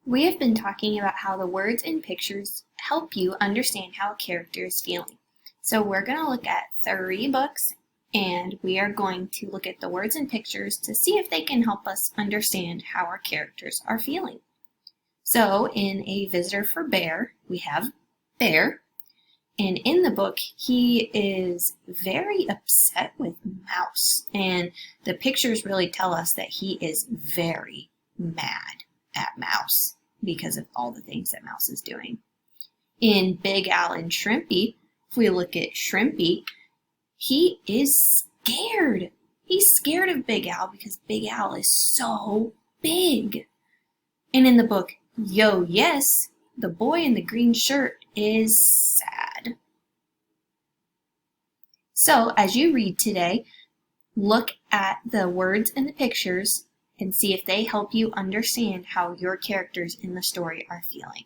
We have been talking about how the words and pictures help you understand how a character is feeling. So we're going to look at 3 books and we are going to look at the words and pictures to see if they can help us understand how our characters are feeling. So in A Visitor for Bear, we have Bear. And in the book, he is very upset with Mouse. And the pictures really tell us that he is very mad at Mouse because of all the things that Mouse is doing. In Big Al and Shrimpy, if we look at Shrimpy, he is scared. He's scared of Big Al because Big Al is so big. And in the book, Yo Yes, the boy in the green shirt is sad. So as you read today, look at the words and the pictures and see if they help you understand how your characters in the story are feeling.